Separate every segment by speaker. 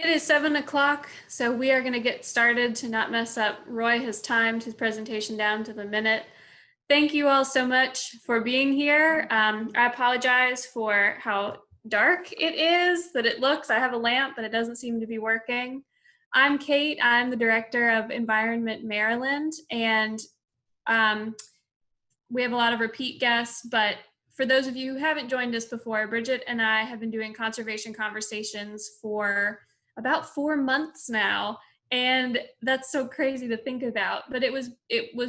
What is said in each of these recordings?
Speaker 1: It is 7 o'clock, so we are going to get started to not mess up. Roy has timed his presentation down to the minute. Thank you all so much for being here. I apologize for how dark it is, that it looks. I have a lamp, but it doesn't seem to be working. I'm Kate. I'm the director of Environment Maryland, and we have a lot of repeat guests, but for those of you who haven't joined us before, Bridget and I have been doing conservation conversations for about 4 months now. And that's so crazy to think about. But it was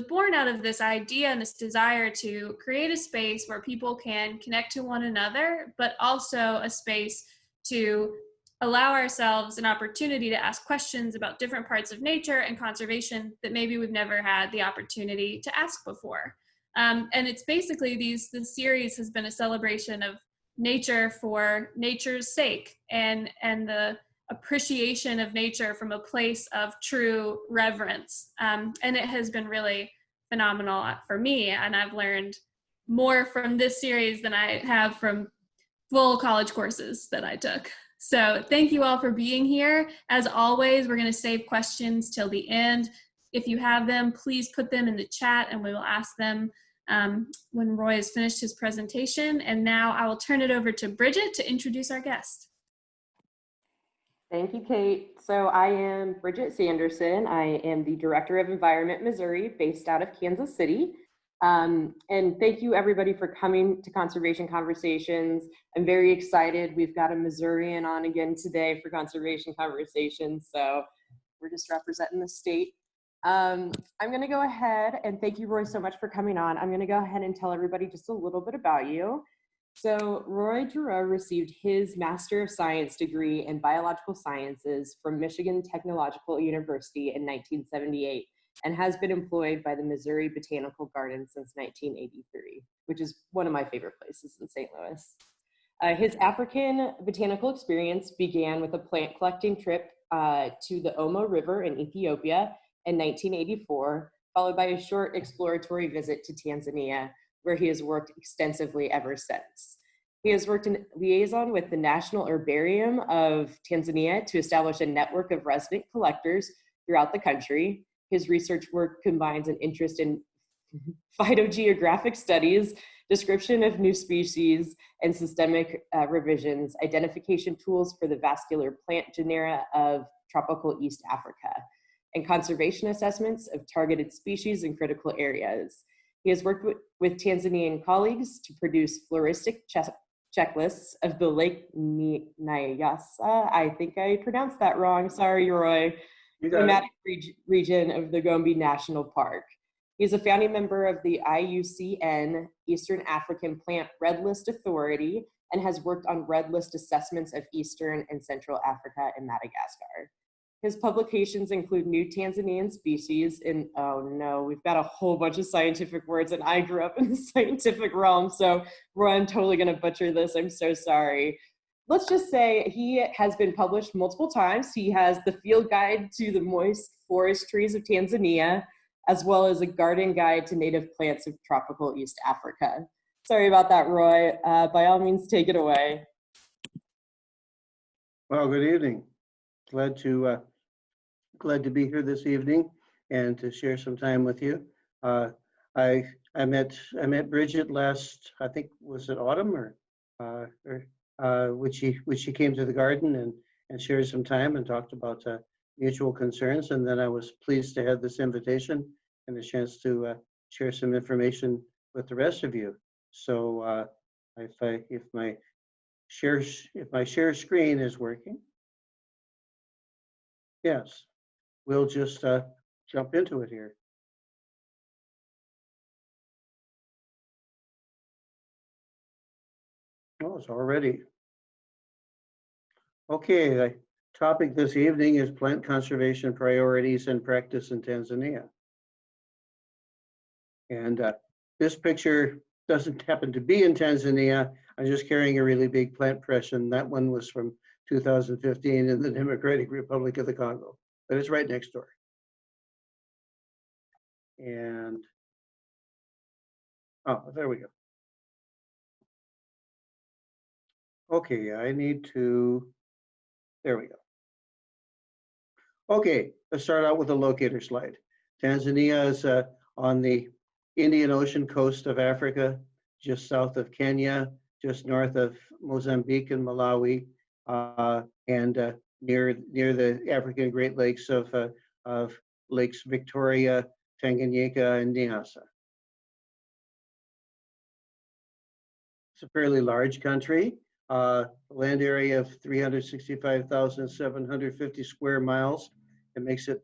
Speaker 1: born out of this idea and this desire to create a space where people can connect to one another, but also a space to allow ourselves an opportunity to ask questions about different parts of nature and conservation that maybe we've never had the opportunity to ask before. And it's basically this series has been a celebration of nature for nature's sake and the appreciation of nature from a place of true reverence. And it has been really phenomenal for me. And I've learned more from this series than I have from full college courses that I took. So thank you all for being here. As always, we're going to save questions till the end. If you have them, please put them in the chat and we will ask them when Roy has finished his presentation. And now I will turn it over to Bridget to introduce our guest.
Speaker 2: Thank you, Kate. So I am Bridget Sanderson. I am the Director of Environment Missouri, based out of Kansas City. And thank you everybody for coming to Conservation Conversations. I'm very excited. We've got a Missourian on again today for Conservation Conversations. So we're just representing the state. I'm going to go ahead and thank you, Roy, so much for coming on. I'm going to go ahead and tell everybody just a little bit about you. So Roy Giroux received his Master of Science degree in Biological Sciences from Michigan Technological University in 1978 and has been employed by the Missouri Botanical Garden since 1983, which is one of my favorite places in St. Louis. His African botanical experience began with a plant collecting trip to the Omo River in Ethiopia in 1984, followed by a short exploratory visit to Tanzania, where he has worked extensively ever since. He has worked in liaison with the National Herbarium of Tanzania to establish a network of resident collectors throughout the country. His research work combines an interest in phytogeographic studies, description of new species, and systemic revisions, identification tools for the vascular plant genera of tropical East Africa, and conservation assessments of targeted species in critical areas. He has worked with Tanzanian colleagues to produce floristic checklists of the Lake Nyasa, I think I pronounced that wrong, sorry Roy, thematic region of the Gombe National Park. He's a founding member of the IUCN Eastern African Plant Red List Authority and has worked on red list assessments of Eastern and Central Africa and Madagascar. His publications include New Tanzanian Species in, oh no, we've got a whole bunch of scientific words and I grew up in the scientific realm, so Roy, I'm totally gonna butcher this, I'm so sorry. Let's just say he has been published multiple times. He has the Field Guide to the Moist Forest Trees of Tanzania, as well as a Garden Guide to Native Plants of Tropical East Africa. Sorry about that, Roy. By all means, take it away.
Speaker 3: Well, good evening. Glad to be here this evening and to share some time with you. I met Bridget last, I think, was it autumn which she came to the garden and shared some time and talked about mutual concerns. And then I was pleased to have this invitation and a chance to share some information with the rest of you. So if my share screen is working, yes, we'll just jump into it here. Oh, it's already. Okay, the topic this evening is plant conservation priorities and practice in Tanzania. And this picture doesn't happen to be in Tanzania. I'm just carrying a really big plant press, and that one was from 2015 in the Democratic Republic of the Congo, but it's right next door. And, oh, there we go. Okay, I need to, there we go. Okay, let's start out with a locator slide. Tanzania is on the Indian Ocean coast of Africa, just south of Kenya, just north of Mozambique and Malawi, and near the African Great Lakes of Lakes Victoria, Tanganyika, and Nyasa. It's a fairly large country, land area of 365,750 square miles. It makes it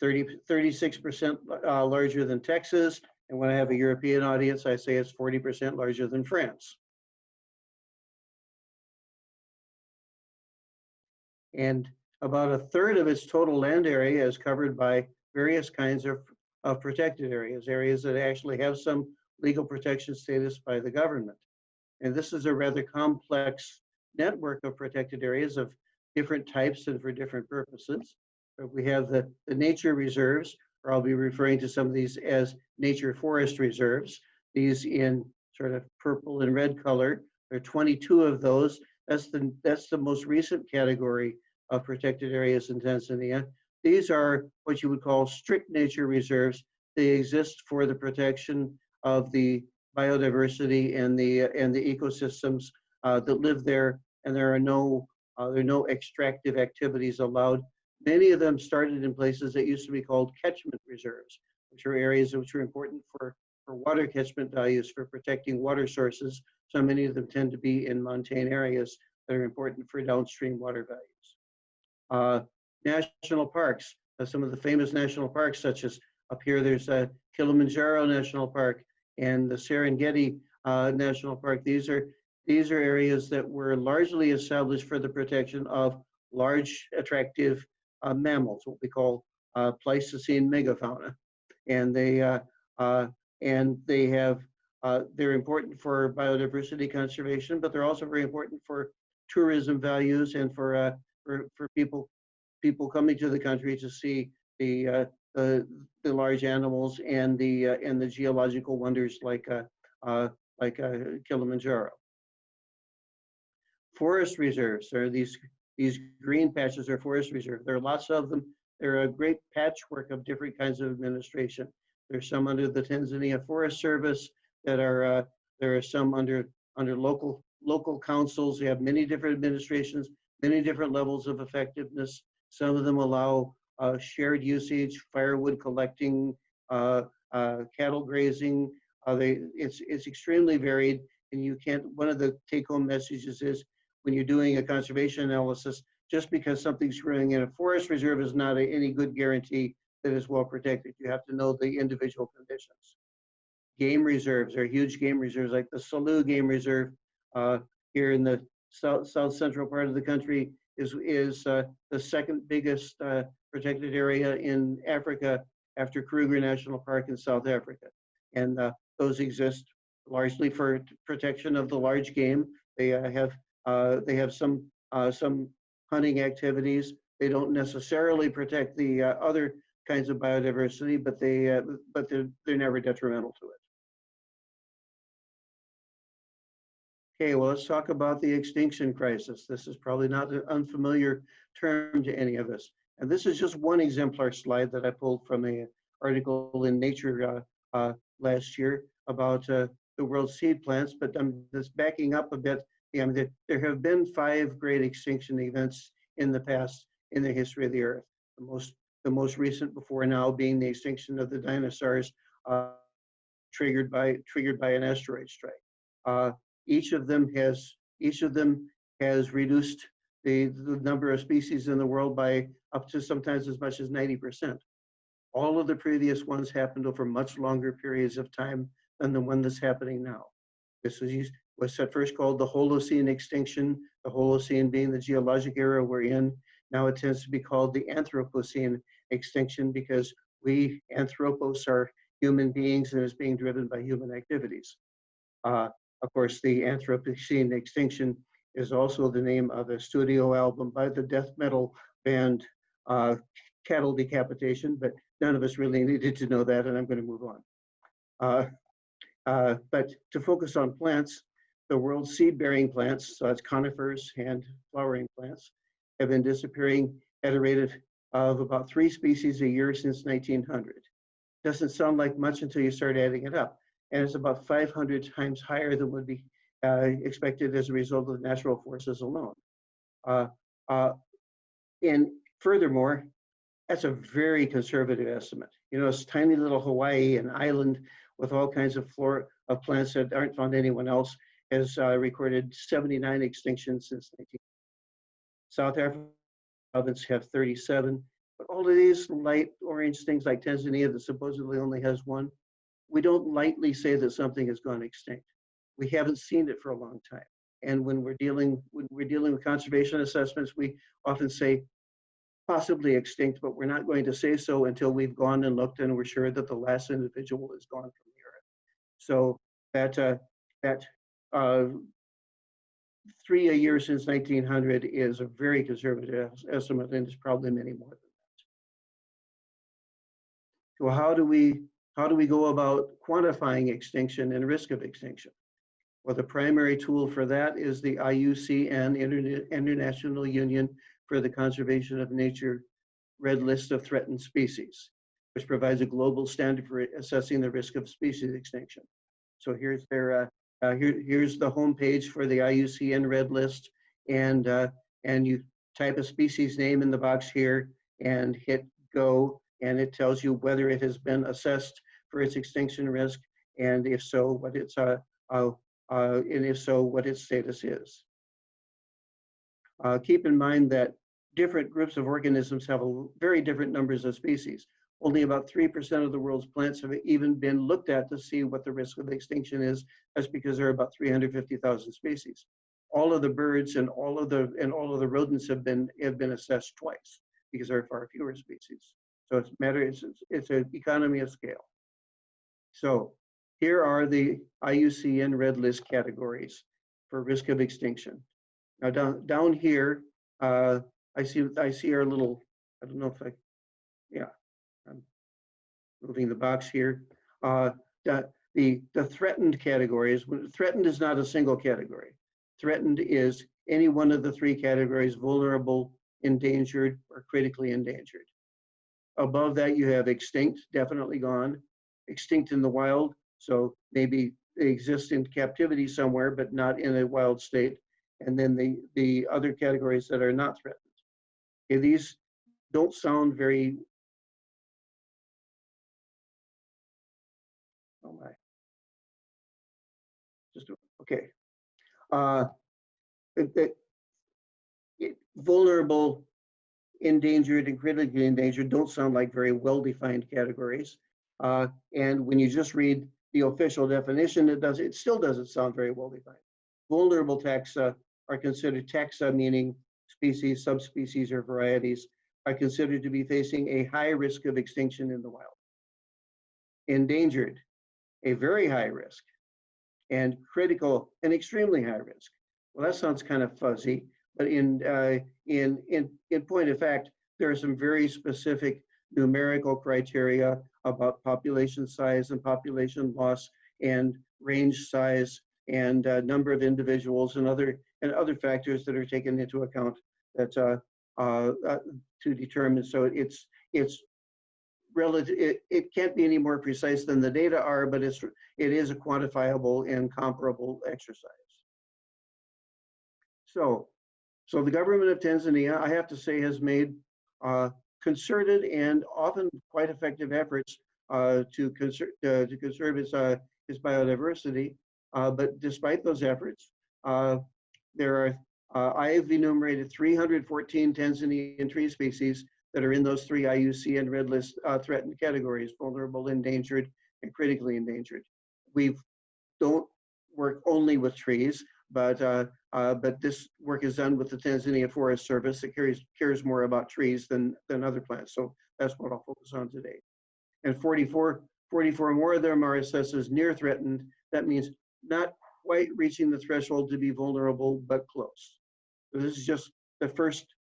Speaker 3: 36% larger than Texas. And when I have a European audience, I say it's 40% larger than France. And about a third of its total land area is covered by various kinds of protected areas, areas that actually have some legal protection status by the government. And this is a rather complex network of protected areas of different types and for different purposes. But we have the nature reserves, or I'll be referring to some of these as nature forest reserves. These in sort of purple and red color. There are 22 of those. That's the most recent category of protected areas in Tanzania. These are what you would call strict nature reserves. They exist for the protection of the biodiversity and the ecosystems that live there, and there are no extractive activities allowed. Many of them started in places that used to be called catchment reserves, which are areas which are important for water catchment values, for protecting water sources. So many of them tend to be in montane areas that are important for downstream water values. National parks, some of the famous national parks, such as up here, there's Kilimanjaro National Park and the Serengeti National Park. These are areas that were largely established for the protection of large, attractive mammals, what we call Pleistocene megafauna, and they're important for biodiversity conservation, but they're also very important for tourism values and for people coming to the country to see the large animals and the geological wonders like Kilimanjaro. Forest reserves are these green patches are forest reserves. There are lots of them. They're a great patchwork of different kinds of administration. There's some under the Tanzania Forest Service that are there are some under local councils. You have many different administrations, many different levels of effectiveness. Some of them allow shared usage, firewood collecting, cattle grazing. It's extremely varied, and you can't. One of the take-home messages is when you're doing a conservation analysis, just because something's growing in a forest reserve is not any good guarantee that it's well protected. You have to know the individual conditions. Game reserves are huge game reserves, like the Salu Game Reserve here in the south central part of the country is the second biggest protected area in Africa after Kruger National Park in South Africa. And those exist largely for protection of the large game. They have some hunting activities. They don't necessarily protect the other kinds of biodiversity, but they're never detrimental to it. Okay, well, let's talk about the extinction crisis. This is probably not an unfamiliar term to any of us. And this is just one exemplar slide that I pulled from an article in Nature last year about the world's seed plants, but I'm just backing up a bit. I mean, there have been 5 great extinction events in the past in the history of the Earth. The most recent before now being the extinction of the dinosaurs, triggered by an asteroid strike. Each of them has reduced the number of species in the world by up to sometimes as much as 90%. All of the previous ones happened over much longer periods of time than the one that's happening now. This was at first called the Holocene extinction, the Holocene being the geologic era we're in. Now it tends to be called the Anthropocene extinction because we, anthropos, are human beings and is being driven by human activities. Of course, the Anthropocene extinction is also the name of a studio album by the death metal band Cattle Decapitation, but none of us really needed to know that, and I'm going to move on. But to focus on plants, the world's seed-bearing plants, so that's conifers and flowering plants, have been disappearing at a rate of of about 3 species a year since 1900. Doesn't sound like much until you start adding it up. And it's about 500 times higher than would be expected as a result of natural forces alone. Uh, uh, and furthermore, that's a very conservative estimate. You know, it's tiny little Hawaii, an island with all kinds of flora of plants that aren't found anywhere else, has recorded 79 extinctions since 19. South Africa province have 37, but all of these light orange things like Tanzania that supposedly only has one, we don't lightly say that something has gone extinct. We haven't seen it for a long time. And when we're dealing with conservation assessments, we often say possibly extinct, but we're not going to say so until we've gone and looked and we're sure that the last individual is gone from the earth. So that 3 a year since 1900 is a very conservative estimate, and it's probably many more than that. So how do we go about quantifying extinction and risk of extinction? Well, the primary tool for that is the IUCN, International Union for the Conservation of Nature Red List of Threatened Species, which provides a global standard for assessing the risk of species extinction. So here's their here's the homepage for the IUCN Red List, and you type a species name in the box here and hit go, and it tells you whether it has been assessed for its extinction risk, and if so, what its what its status is. Keep in mind that different groups of organisms have very different numbers of species. Only about 3% of the world's plants have even been looked at to see what the risk of extinction is. That's because there are about 350,000 species. All of the birds and all of the rodents have been assessed twice because there are far fewer species. So it's an economy of scale. So here are the IUCN Red List categories for risk of extinction. Now down here, I see our little, I don't know if I'm moving the box here. The threatened categories, threatened is not a single category. Threatened is any one of the 3 categories: vulnerable, endangered, or critically endangered. Above that, you have extinct, definitely gone. Extinct in the wild, so maybe they exist in captivity somewhere, but not in a wild state. And then the other categories that are not threatened. Okay, these don't sound very, oh my, just, okay. Vulnerable, endangered, and critically endangered don't sound like very well-defined categories. And when you just read the official definition, it still doesn't sound very well-defined. Vulnerable taxa are considered, taxa meaning species, subspecies, or varieties, are considered to be facing a high risk of extinction in the wild. Endangered, a very high risk. And critical, an extremely high risk. Well, that sounds kind of fuzzy, but in point of fact, there are some very specific numerical criteria about population size and population loss and range size and number of individuals and other factors that are taken into account that to determine. So it's relative. It can't be any more precise than the data are, but it is a quantifiable and comparable exercise. So the government of Tanzania, I have to say, has made concerted and often quite effective efforts to conserve its biodiversity. But despite those efforts, there are I have enumerated 314 Tanzanian tree species that are in those 3 IUCN Red List threatened categories: vulnerable, endangered, and critically endangered. We don't work only with trees, but this work is done with the Tanzania Forest Service that cares more about trees than other plants. So that's what I'll focus on today. And 44 more of them are assessed as near threatened. That means not quite reaching the threshold to be vulnerable, but close. So this is just the first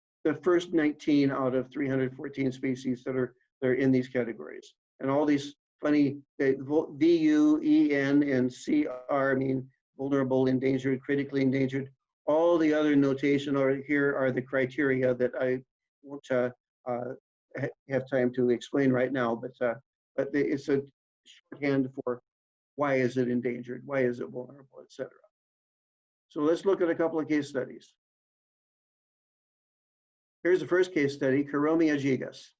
Speaker 3: 19 out of 314 species that are in these categories. And all these funny VU, EN, and CR mean vulnerable, endangered, critically endangered. All the other notation here are the criteria that I won't have time to explain right now, but it's a shorthand for why is it endangered, why is it vulnerable, etc. So let's look at a couple of case studies. Here's the first case study, Karomia gigas.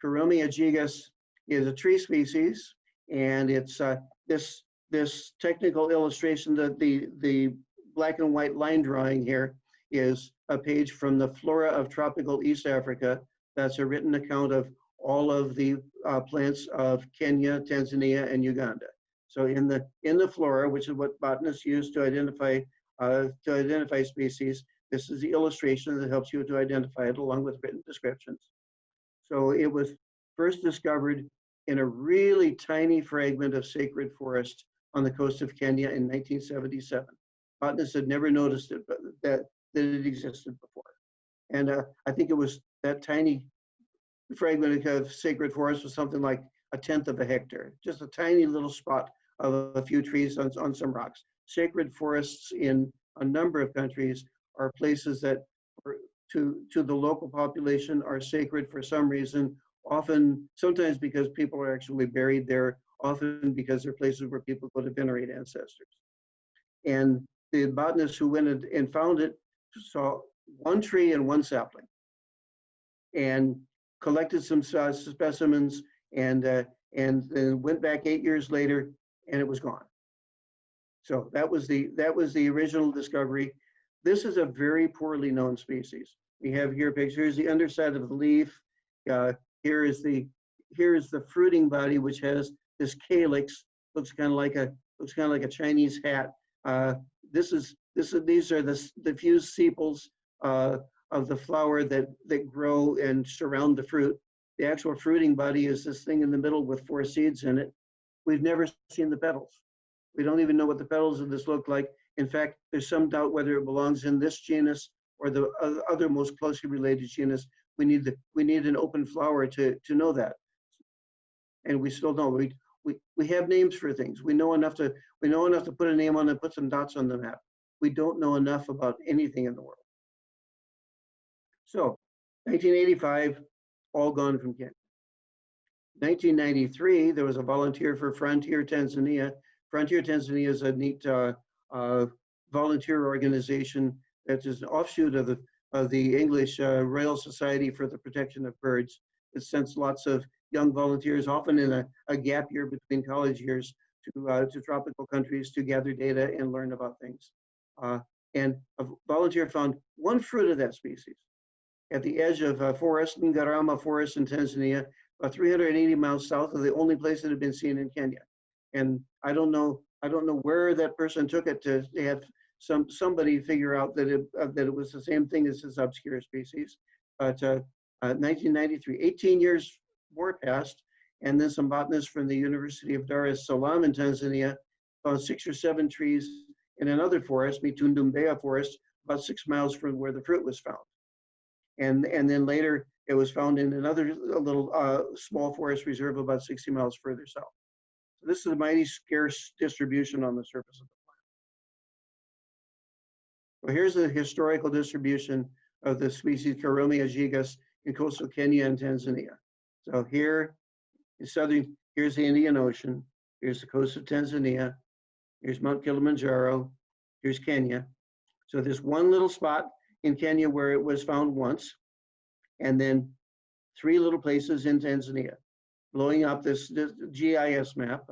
Speaker 3: Karomia gigas is a tree species, and it's this technical illustration that the black and white line drawing here is a page from the Flora of Tropical East Africa. That's a written account of all of the plants of Kenya, Tanzania, and Uganda. So in the flora, which is what botanists use to identify species, this is the illustration that helps you to identify it along with written descriptions. So it was first discovered in a really tiny fragment of sacred forest on the coast of Kenya in 1977. Botanists had never noticed it, but that it existed before. And I think it was that tiny fragment of sacred forest was something like 1/10 of a hectare, just a tiny little spot of a few trees on some rocks. Sacred forests in a number of countries are places that to the local population are sacred for some reason, sometimes because people are actually buried there, often because they're places where people go to venerate ancestors. And the botanists who went and found it saw one tree and one sapling and collected some specimens and then went back 8 years later and it was gone. So that was the original discovery. This is a very poorly known species. We have here pictures. Here's the underside of the leaf. Here is the fruiting body, which has this calyx. Looks kind of like a Chinese hat. These are the diffuse sepals of the flower that grow and surround the fruit. The actual fruiting body is this thing in the middle with 4 seeds in it. We've never seen the petals. We don't even know what the petals of this look like. In fact, there's some doubt whether it belongs in this genus or the other most closely related genus. We need an open flower to know that. And we still don't. We have names for things. We know enough to put a name on and put some dots on the map. We don't know enough about anything in the world. So 1985, all gone from Kenya. 1993, there was a volunteer for Frontier Tanzania. Frontier Tanzania is a neat volunteer organization that is an offshoot of the English Royal Society for the Protection of Birds. It sends lots of young volunteers, often in a gap year between college years, to tropical countries to gather data and learn about things. And a volunteer found one fruit of that species at the edge of Ngarama Forest in Tanzania, about 380 miles south of the only place that had been seen in Kenya. And I don't know where that person took it to have somebody figure out that it was the same thing as this obscure species. But 1993, 18 years more passed, and then some botanists from the University of Dar es Salaam in Tanzania found 6 or 7 trees in another forest, Mitundumbea Forest, about 6 miles from where the fruit was found. And then later it was found in another little small forest reserve about 60 miles further south. So this is a mighty scarce distribution on the surface of the planet. Well, here's the historical distribution of the species Karomia gigas in coastal Kenya and Tanzania. So here in here's the Indian Ocean, here's the coast of Tanzania, here's Mount Kilimanjaro, here's Kenya. So there's one little spot in Kenya where it was found once, and then 3 little places in Tanzania. Blowing up this GIS map,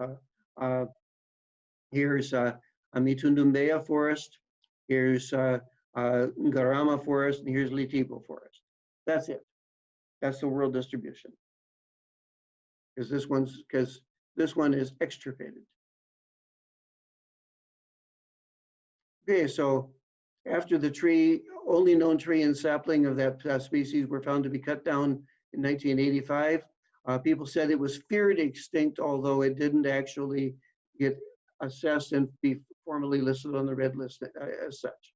Speaker 3: here's a Mitundumbea Forest, here's Ngarama Forest, and here's Litipo Forest. That's it. That's the world distribution. Because this one is extirpated. Okay, so after the only known tree and sapling of that species were found to be cut down in 1985, people said it was feared extinct, although it didn't actually get assessed and be formally listed on the red list as such.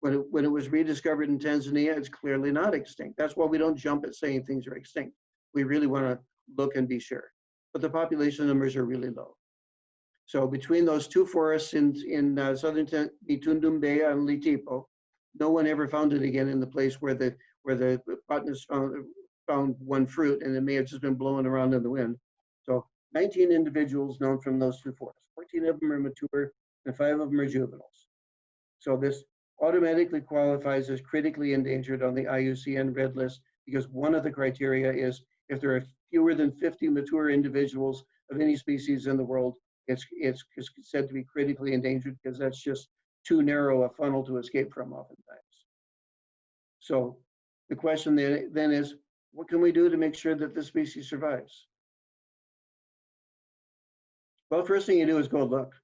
Speaker 3: When it was rediscovered in Tanzania, it's clearly not extinct. That's why we don't jump at saying things are extinct. We really want to look and be sure. But the population numbers are really low. So between those 2 forests in southern Mitundumbea and Litipo, no one ever found it again in the place where the botanists found one fruit, and it may have just been blowing around in the wind. So 19 individuals known from those two forests. 14 of them are mature, and 5 of them are juveniles. So this automatically qualifies as critically endangered on the IUCN Red List, because one of the criteria is if there are fewer than 50 mature individuals of any species in the world, it's said to be critically endangered, because that's just too narrow a funnel to escape from oftentimes. So the question then is, what can we do to make sure that this species survives? Well, the first thing you do is go look.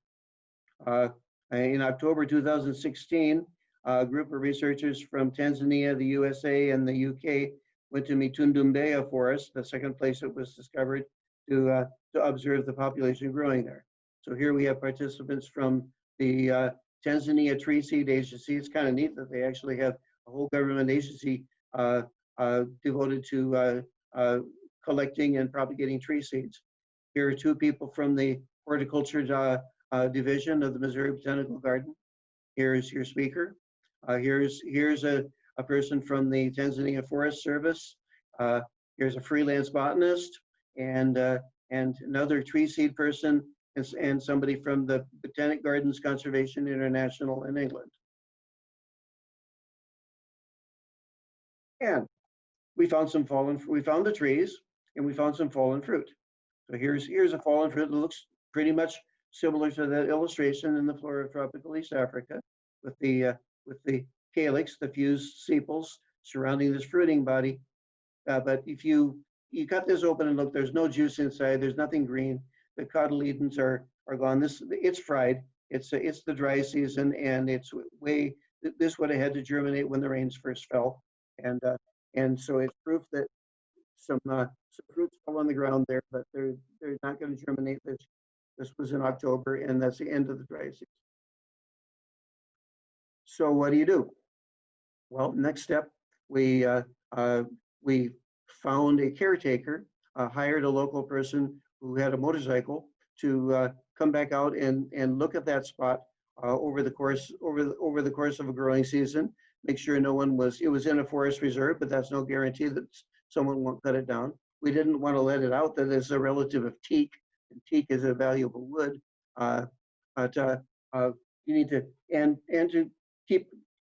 Speaker 3: In October 2016, a group of researchers from Tanzania, the USA, and the UK went to Mitundumbeya Forest, the second place it was discovered, to observe the population growing there. So here we have participants from the Tanzania Tree Seed Agency. It's kind of neat that they actually have a whole government agency devoted to collecting and propagating tree seeds. Here are 2 people from the horticulture division of the Missouri Botanical Garden. Here's your speaker. Here's a person from the Tanzania Forest Service. Here's a freelance botanist, and another tree seed person, and somebody from the Botanic Gardens Conservation International in England. And we found the trees, and we found some fallen fruit. So here's a fallen fruit that looks pretty much similar to that illustration in the flora of tropical East Africa, with the calyx, the fused sepals surrounding this fruiting body. But if you cut this open and look, there's no juice inside. There's nothing green. The cotyledons are gone. It's fried. It's the dry season, and this would have had to germinate when the rains first fell, and so it's proof that some fruits fell on the ground there, but they're not going to germinate. This was in October, and that's the end of the dry season. So what do you do? Well, next step, we found a caretaker, hired a local person who had a motorcycle to come back out and look at that spot over the course of a growing season. Make sure no one was. It was in a forest reserve, but that's no guarantee that someone won't cut it down. We didn't want to let it out that it's a relative of teak, and teak is a valuable wood. You need to and to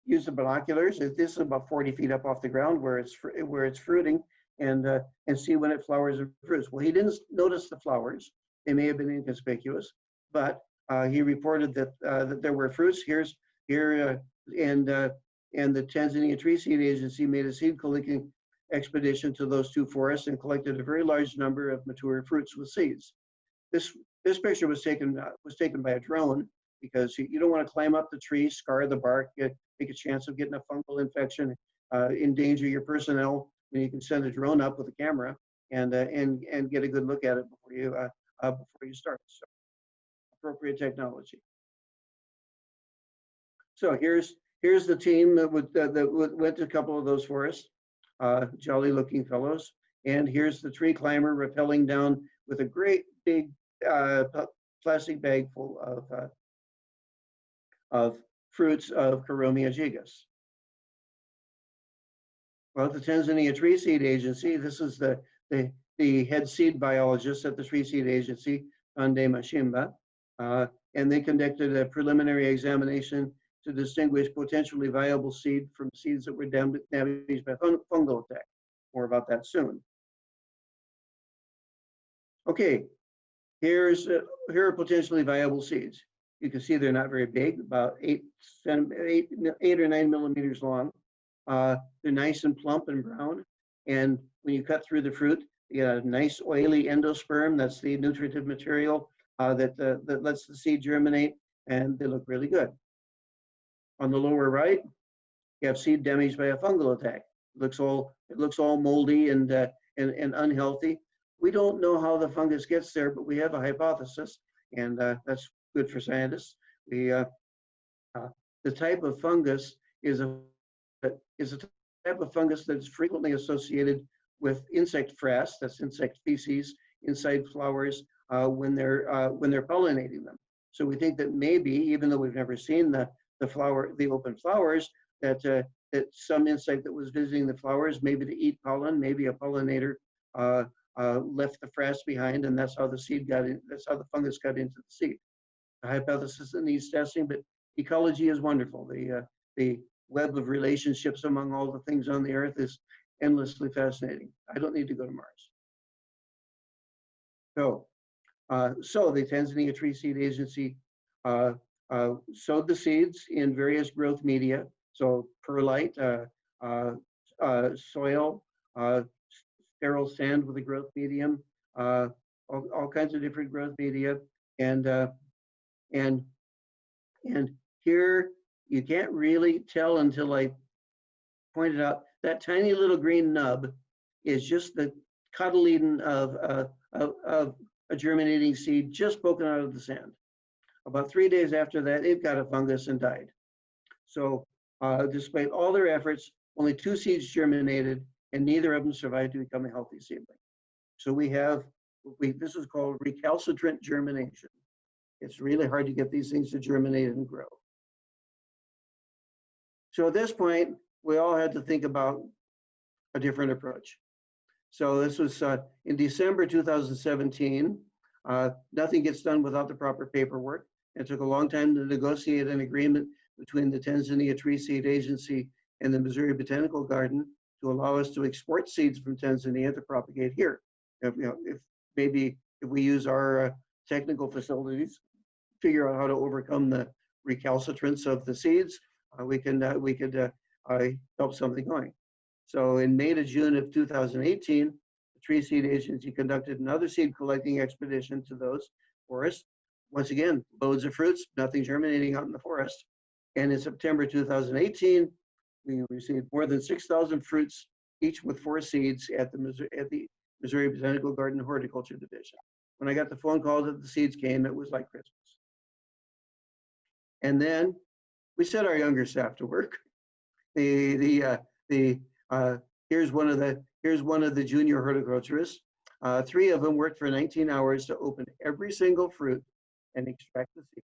Speaker 3: use the binoculars. This is about 40 feet up off the ground where it's fruiting, and see when it flowers and fruits. Well, he didn't notice the flowers. They may have been inconspicuous, but he reported that there were fruits. And the Tanzania Tree Seed Agency made a seed collecting expedition to those 2 forests and collected a very large number of mature fruits with seeds. This picture was taken by a drone, because you don't want to climb up the tree, scar the bark, take a chance of getting a fungal infection, endanger your personnel. When you can send a drone up with a camera and get a good look at it before you start. So appropriate technology. So here's the team that went to a couple of those forests, jolly looking fellows. And here's the tree climber rappelling down with a great big plastic bag full of fruits of Karomia gigas. Well, the Tanzania Tree Seed Agency, this is the head seed biologist at the Tree Seed Agency, Ande Mashimba, and they conducted a preliminary examination to distinguish potentially viable seed from seeds that were damaged by fungal attack. More about that soon. Okay, here are potentially viable seeds. You can see they're not very big, about 8 or 9 millimeters long. They're nice and plump and brown. And when you cut through the fruit, you get a nice oily endosperm. That's the nutritive material that lets the seed germinate, and they look really good. On the lower right, you have seed damaged by a fungal attack. It looks all moldy and unhealthy. We don't know how the fungus gets there, but we have a hypothesis, and that's good for scientists. The type of fungus is a type of fungus that is frequently associated with insect frass, that's insect feces, inside flowers when they're pollinating them. So we think that maybe, even though we've never seen the open flowers, that some insect that was visiting the flowers, maybe to eat pollen, maybe a pollinator left the frass behind, and that's how the seed got in. That's how the fungus got into the seed. A hypothesis that needs testing, but ecology is wonderful. The web of relationships among all the things on the earth is endlessly fascinating. I don't need to go to Mars. So the Tanzania Tree Seed Agency sowed the seeds in various growth media. So perlite, soil, sterile sand with a growth medium, all kinds of different growth media, and here you can't really tell until I pointed out that tiny little green nub is just the cotyledon of a germinating seed just poking out of the sand. About 3 days after that, it got a fungus and died. So despite all their efforts, only 2 seeds germinated, and neither of them survived to become a healthy seedling. So this is called recalcitrant germination. It's really hard to get these things to germinate and grow. So at this point, we all had to think about a different approach. So this was in December 2017. Nothing gets done without the proper paperwork. It took a long time to negotiate an agreement between the Tanzania Tree Seed Agency and the Missouri Botanical Garden to allow us to export seeds from Tanzania to propagate here. If we use our technical facilities, figure out how to overcome the recalcitrance of the seeds, we could help something going. So in May to June of 2018, the Tree Seed Agency conducted another seed collecting expedition to those forests. Once again, loads of fruits, nothing germinating out in the forest. And in September 2018, we received more than 6,000 fruits, each with 4 seeds at the Missouri Botanical Garden Horticulture Division. When I got the phone call that the seeds came, it was like Christmas. And then we set our younger staff to work. Here's one of the junior horticulturists. 3 of them worked for 19 hours to open every single fruit and extract the seed.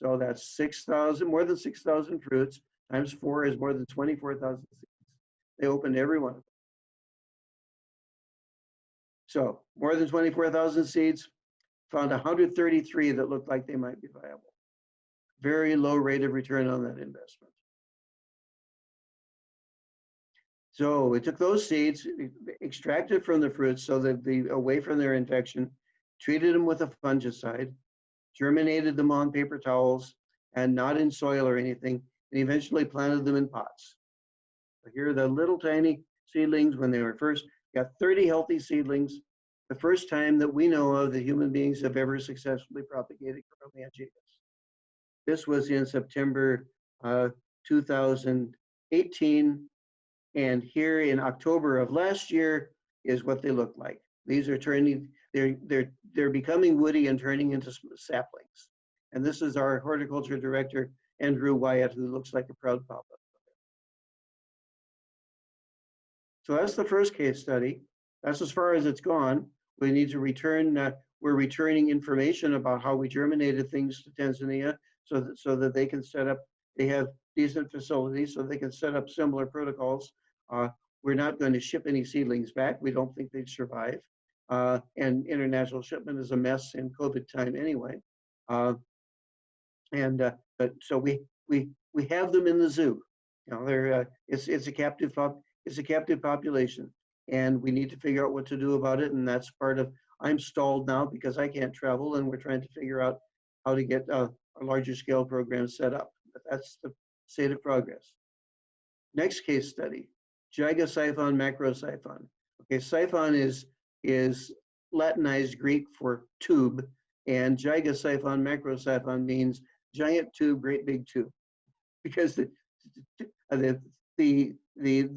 Speaker 3: So that's 6,000, more than 6,000 fruits times 4 is more than 24,000 seeds. They opened every one of them. So more than 24,000 seeds, found 133 that looked like they might be viable. Very low rate of return on that investment. So we took those seeds, extracted from the fruits so that away from their infection, treated them with a fungicide, germinated them on paper towels and not in soil or anything, and eventually planted them in pots. So here are the little tiny seedlings when they were first, got 30 healthy seedlings, the first time that we know of that human beings have ever successfully propagated Karomia gigas. This was in September 2018, and here in October of last year is what they look like. These are turning, they're becoming woody and turning into saplings. And this is our horticulture director, Andrew Wyatt, who looks like a proud papa. So that's the first case study. That's as far as it's gone. We need to return, we're returning information about how we germinated things to Tanzania so that they can set up, they have decent facilities so they can set up similar protocols. We're not going to ship any seedlings back. We don't think they'd survive. And international shipment is a mess in COVID time anyway. But so we have them in the zoo. You know, they're it's a captive population, and we need to figure out what to do about it. And that's part of. I'm stalled now because I can't travel, and we're trying to figure out how to get a larger scale program set up. But that's the state of progress. Next case study: Gigasiphon macrosiphon. Okay, siphon is Latinized Greek for tube, and Gigasiphon macrosiphon means giant tube, great big tube, because the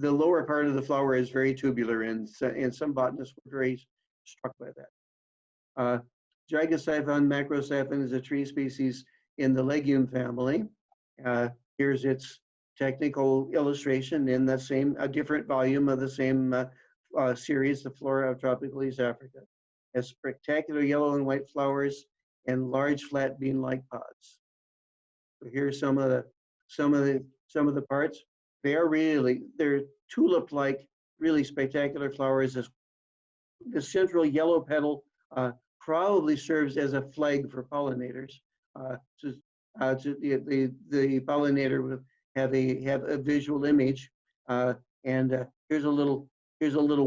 Speaker 3: lower part of the flower is very tubular, and some botanists were very struck by that. Gigasiphon macrosiphon is a tree species in the legume family. Here's its technical illustration in the same, a different volume of the same series, the Flora of Tropical East Africa. It has spectacular yellow and white flowers and large flat bean-like pods. So here's some of the parts. they're tulip-like, really spectacular flowers. The central yellow petal probably serves as a flag for pollinators. The pollinator will have a visual image, and here's a little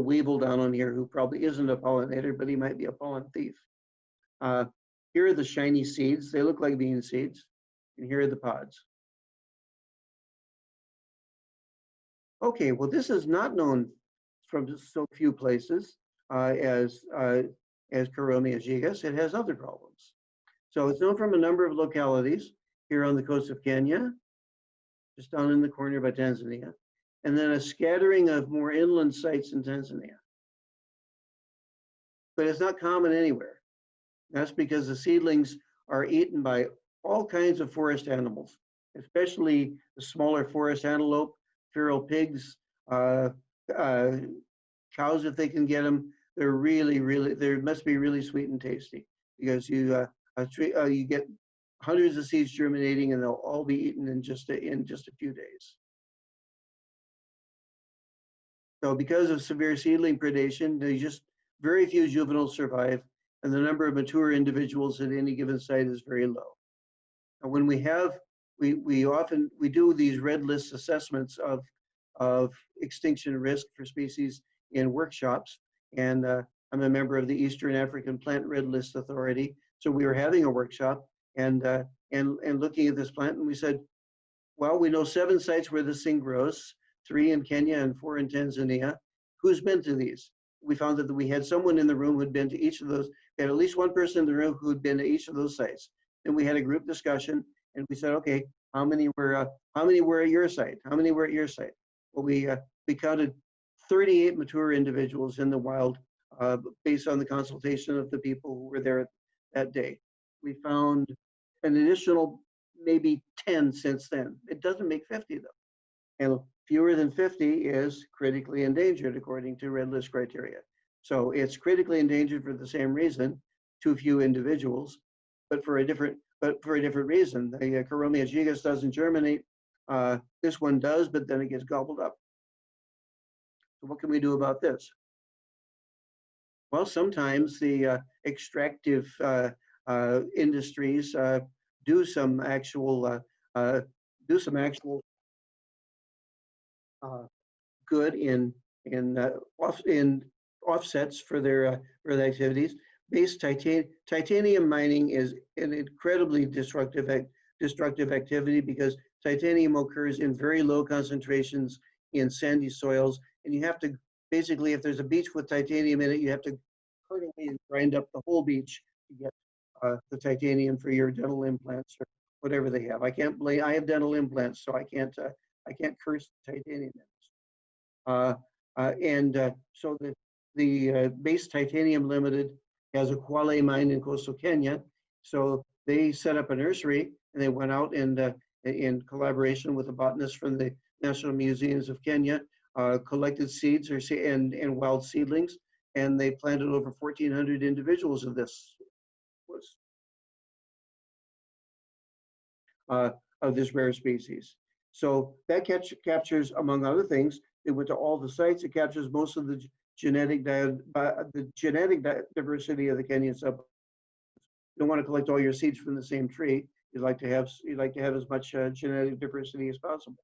Speaker 3: weevil down on here who probably isn't a pollinator, but he might be a pollen thief. Here are the shiny seeds. They look like bean seeds, and here are the pods. Okay, well, this is not known from so few places as Karomia gigas. It has other problems. So it's known from a number of localities here on the coast of Kenya, just down in the corner by Tanzania, and then a scattering of more inland sites in Tanzania. But it's not common anywhere. That's because the seedlings are eaten by all kinds of forest animals, especially the smaller forest antelope, feral pigs, cows if they can get them. They're they must be really sweet and tasty, because you get hundreds of seeds germinating, and they'll all be eaten in just a few days. So because of severe seedling predation, very few juveniles survive, and the number of mature individuals at any given site is very low. And when we do these red list assessments of extinction risk for species in workshops, and I'm a member of the Eastern African Plant Red List Authority. So we were having a workshop and looking at this plant, and we said, well, we know 7 sites where this thing grows, 3 in Kenya and 4 in Tanzania. Who's been to these? We found that we had someone in the room who'd been to each of those. We had at least one person in the room who'd been to each of those sites. Then we had a group discussion, and we said, okay, how many were at your site? How many were at your site? Well, we counted 38 mature individuals in the wild, based on the consultation of the people who were there that day. We found an additional maybe 10 since then. It doesn't make 50 though. And fewer than 50 is critically endangered according to red list criteria. So it's critically endangered for the same reason, too few individuals, but for a different reason. The Karomia gigas doesn't germinate. This one does, but then it gets gobbled up. So what can we do about this? Well, sometimes the extractive industries do some actual good in offsets for their activities. Titanium mining is an incredibly destructive activity, because titanium occurs in very low concentrations in sandy soils, and you have to basically, if there's a beach with titanium in it, you have to cut away and grind up the whole beach to get the titanium for your dental implants or whatever they have. I have dental implants, so I can't curse titanium. So the Base Titanium Limited has a Kwale mine in coastal Kenya. So they set up a nursery, and they went out and in collaboration with a botanist from the National Museums of Kenya, collected seeds and wild seedlings, and they planted over 1,400 individuals of this rare species. So that captures, among other things, it went to all the sites. It captures most of the genetic diversity of the Kenyan sub. You don't want to collect all your seeds from the same tree. You'd like to have as much genetic diversity as possible.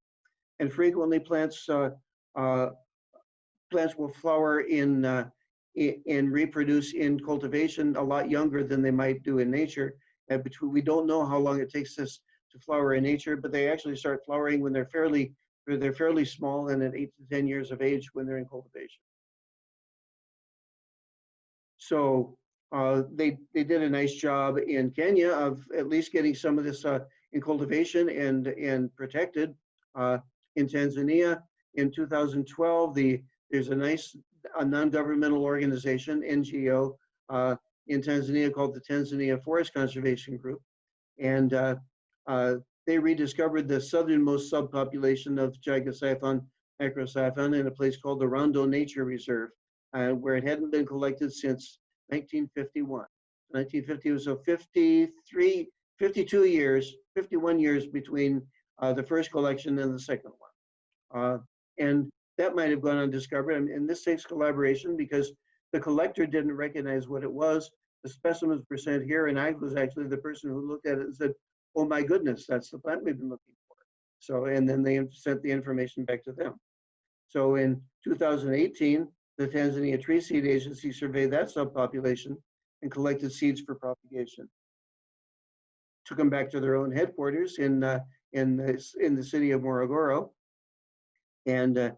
Speaker 3: And frequently, plants will flower and reproduce in cultivation a lot younger than they might do in nature. We don't know how long it takes this to flower in nature, but they actually start flowering when they're fairly small, and at 8 to 10 years of age when they're in cultivation. So they did a nice job in Kenya of at least getting some of this in cultivation and protected. In Tanzania, in 2012, there's a non-governmental organization, NGO, in Tanzania called the Tanzania Forest Conservation Group, and they rediscovered the southernmost subpopulation of Gigas macrosiphon in a place called the Rondo Nature Reserve, where it hadn't been collected since 1951. 1950 was so 51 years between the first collection and the second one. And that might have gone undiscovered. And this takes collaboration because the collector didn't recognize what it was. The specimens were sent here, and I was actually the person who looked at it and said, "Oh my goodness, that's the plant we've been looking for." So, and then they sent the information back to them. So in 2018, the Tanzania Tree Seed Agency surveyed that subpopulation and collected seeds for propagation. Took them back to their own headquarters in the city of Morogoro, and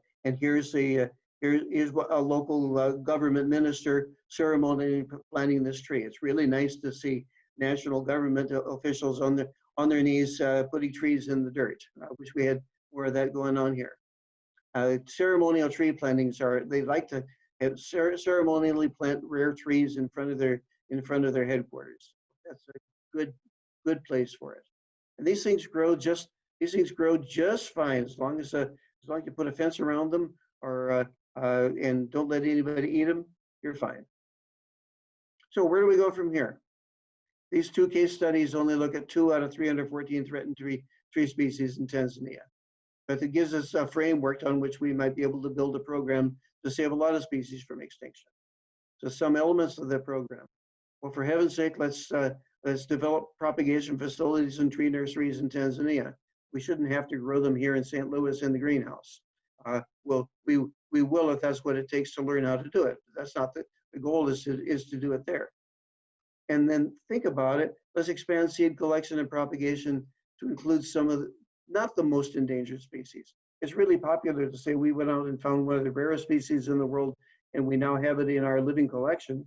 Speaker 3: here's what a local government minister ceremonially planting this tree. It's really nice to see national government officials on their knees putting trees in the dirt. I wish we had more of that going on here. Ceremonial tree plantings they like to have ceremonially plant rare trees in front of their headquarters. That's a good place for it. And these things grow just fine as long as you put a fence around them or and don't let anybody eat them. You're fine. So where do we go from here? These two case studies only look at 2 out of 314 threatened tree species in Tanzania. But it gives us a framework on which we might be able to build a program to save a lot of species from extinction. So some elements of the program. Well, for heaven's sake, let's develop propagation facilities and tree nurseries in Tanzania. We shouldn't have to grow them here in St. Louis in the greenhouse. Well, we will if that's what it takes to learn how to do it. That's not the goal is to do it there. And then think about it. Let's expand seed collection and propagation to include some of the, not the most endangered species. It's really popular to say we went out and found one of the rarest species in the world and we now have it in our living collection.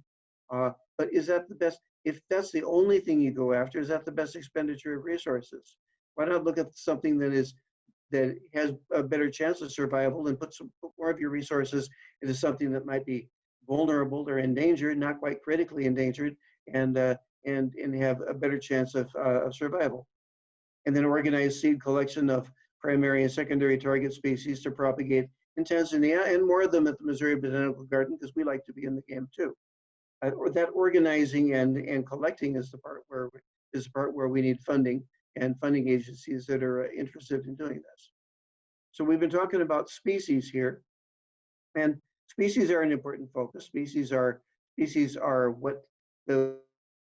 Speaker 3: But is that the best? If that's the only thing you go after, is that the best expenditure of resources? Why not look at something that has a better chance of survival and put more of your resources into something that might be vulnerable or endangered, not quite critically endangered, and have a better chance of survival. And then organize seed collection of primary and secondary target species to propagate in Tanzania, and more of them at the Missouri Botanical Garden, because we like to be in the game too. Or that organizing and collecting is the part where we need funding and funding agencies that are interested in doing this. So we've been talking about species here, and species are an important focus. Species are what the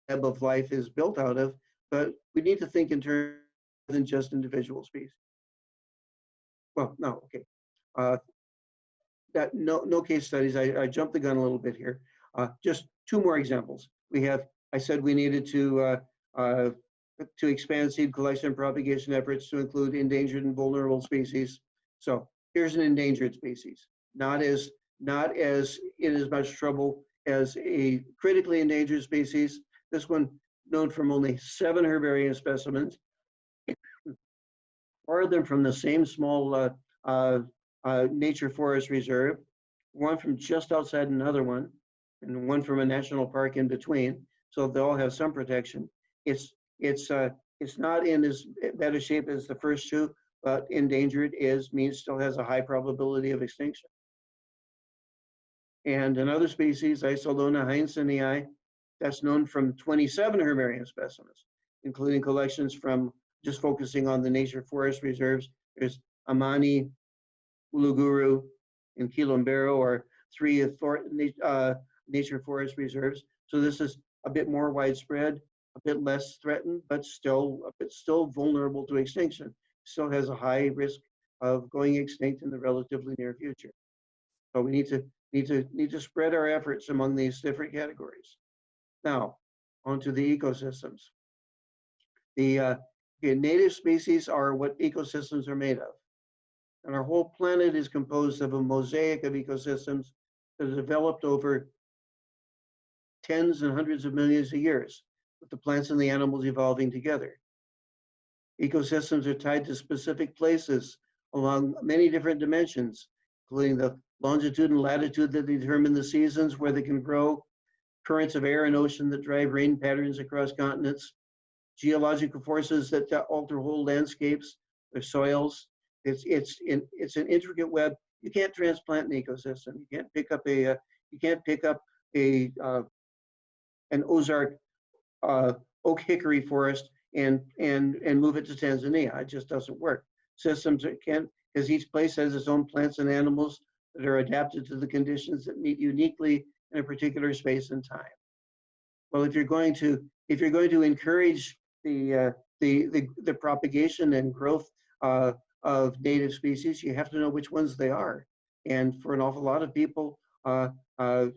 Speaker 3: web of life is built out of, but we need to think in terms than just individual species. Well, no, okay. No case studies. I jumped the gun a little bit here. Just 2 more examples. I said we needed to expand seed collection and propagation efforts to include endangered and vulnerable species. So here's an endangered species, not as in as much trouble as a critically endangered species. This one known from only 7 herbarium specimens, 4 of them from the same small nature forest reserve, 1 from just outside another one, and 1 from a national park in between. So they all have some protection. It's not in as bad a shape as the first 2, but endangered means still has a high probability of extinction. And another species, Isolona heinzenii, that's known from 27 herbarium specimens, including collections from, just focusing on the nature forest reserves, there's Amani, Uluguru, and Kilombero are 3 nature forest reserves. So this is a bit more widespread, a bit less threatened, but still vulnerable to extinction. Still has a high risk of going extinct in the relatively near future. So we need to spread our efforts among these different categories. Now, onto the ecosystems. The native species are what ecosystems are made of. And our whole planet is composed of a mosaic of ecosystems that have developed over tens and hundreds of millions of years, with the plants and the animals evolving together. Ecosystems are tied to specific places along many different dimensions, including the longitude and latitude that determine the seasons where they can grow, currents of air and ocean that drive rain patterns across continents, geological forces that alter whole landscapes, their soils. It's an intricate web. You can't transplant an ecosystem. You can't pick up an Ozark oak hickory forest and move it to Tanzania. It just doesn't work. Systems because each place has its own plants and animals that are adapted to the conditions that meet uniquely in a particular space and time. Well, if you're going to encourage the propagation and growth of native species, you have to know which ones they are. And for an awful lot of people, most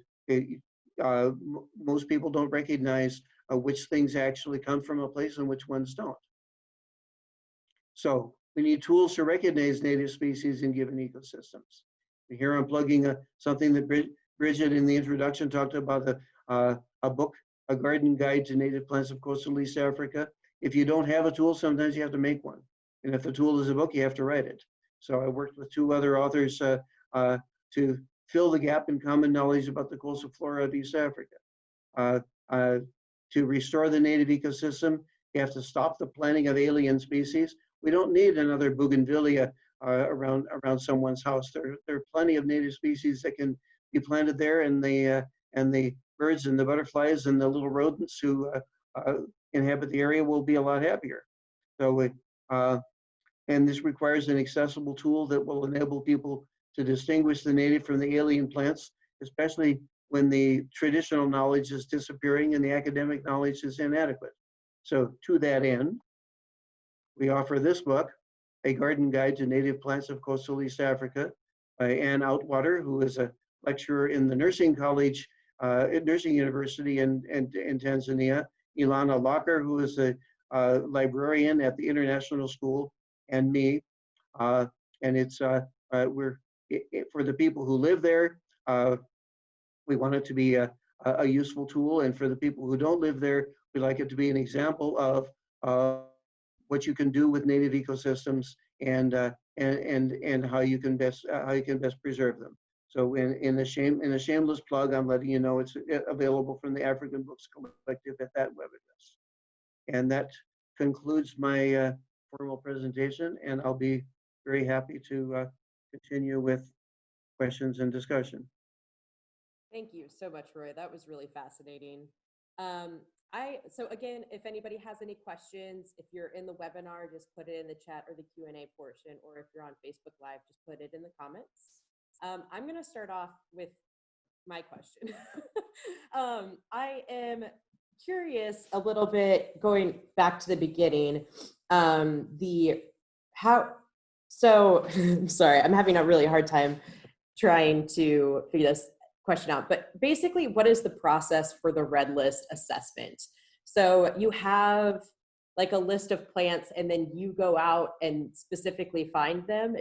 Speaker 3: people don't recognize which things actually come from a place and which ones don't. So we need tools to recognize native species in given ecosystems. Here I'm plugging something that Bridget in the introduction talked about, a book, A Garden Guide to Native Plants of Coastal East Africa. If you don't have a tool, sometimes you have to make one. And if the tool is a book, you have to write it. So I worked with 2 other authors to fill the gap in common knowledge about the coastal flora of East Africa. To restore the native ecosystem, you have to stop the planting of alien species. We don't need another bougainvillea around someone's house. There are plenty of native species that can be planted there, and the birds and the butterflies and the little rodents who inhabit the area will be a lot happier. So, and this requires an accessible tool that will enable people to distinguish the native from the alien plants, especially when the traditional knowledge is disappearing and the academic knowledge is inadequate. So to that end, we offer this book, A Garden Guide to Native Plants of Coastal East Africa, by Ann Outwater, who is a lecturer in the nursing college at Nursing University in Tanzania, Ilana Locker, who is a librarian at the International School, and me. And it's for the people who live there, we want it to be a useful tool, and for the people who don't live there, we like it to be an example of what you can do with native ecosystems and how you can best preserve them. So in a shameless plug, I'm letting you know it's available from the African Books Collective at that web address. And that concludes my formal presentation, and I'll be very happy to continue with questions and discussion.
Speaker 2: Thank you so much, Roy. That was really fascinating. So again, if anybody has any questions, if you're in the webinar, just put it in the chat or the Q&A portion, or if you're on Facebook Live, just put it in the comments. I'm going to start off with my question. I am curious a little bit, going back to the beginning, I'm sorry, I'm having a really hard time trying to figure this question out, but basically, what is the process for the red list assessment? So you have like a list of plants and then you go out and specifically find them.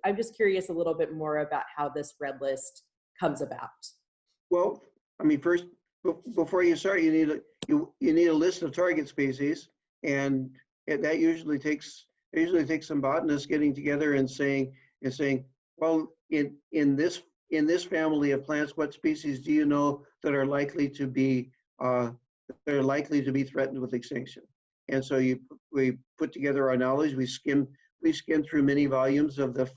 Speaker 2: I'm just curious a little bit more about how this red list comes about.
Speaker 3: Well, I mean, first, before you start, you need a list of target species, and that usually takes some botanists getting together and saying, well, in this family of plants, what species do you know that are likely to be threatened with extinction? And so we put together our knowledge. We skim through many volumes of the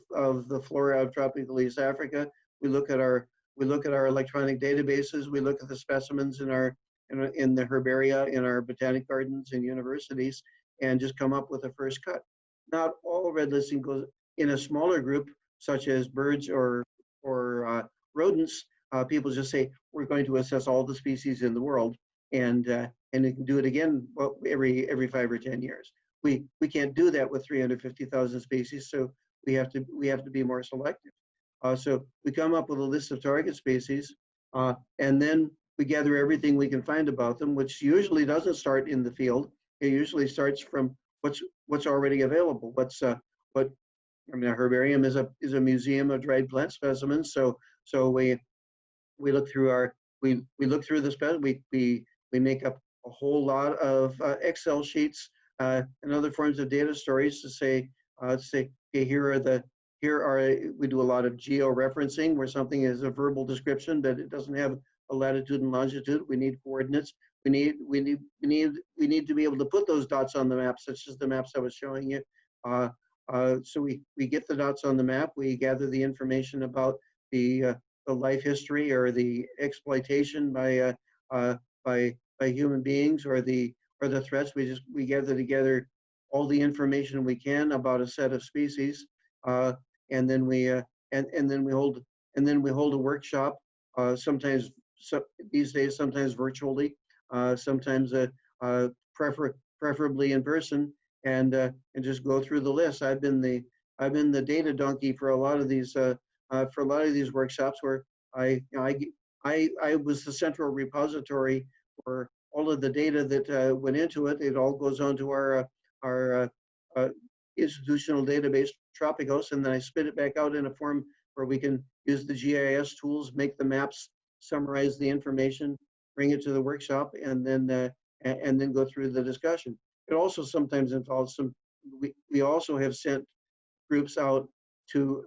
Speaker 3: flora of tropical East Africa. We look at our electronic databases. We look at the specimens in the herbaria in our botanic gardens and universities, and just come up with a first cut. Not all red listing goes in a smaller group, such as birds or rodents. People just say, we're going to assess all the species in the world, and you can do it again every 5 or 10 years. We can't do that with 350,000 species, so we have to be more selective. So we come up with a list of target species, and then we gather everything we can find about them, which usually doesn't start in the field. It usually starts from what's already available. I mean, a herbarium is a museum of dried plant specimens. So we look through the specimen. We make up a whole lot of Excel sheets and other forms of data stories to say, okay, we do a lot of geo-referencing, where something is a verbal description, but it doesn't have a latitude and longitude. We need coordinates. We need to be able to put those dots on the map, such as the maps I was showing you. So we get the dots on the map. We gather the information about the life history or the exploitation by human beings or the threats. We gather together all the information we can about a set of species. and then we and then we hold a workshop. Sometimes these days, sometimes virtually, sometimes preferably in person, and just go through the list. I've been the data donkey for a lot of these workshops where I was the central repository for all of the data that went into it. It all goes onto our institutional database, Tropicos, and then I spit it back out in a form where we can use the GIS tools, make the maps, summarize the information, bring it to the workshop, and then go through the discussion. It also sometimes involves we also have sent groups out to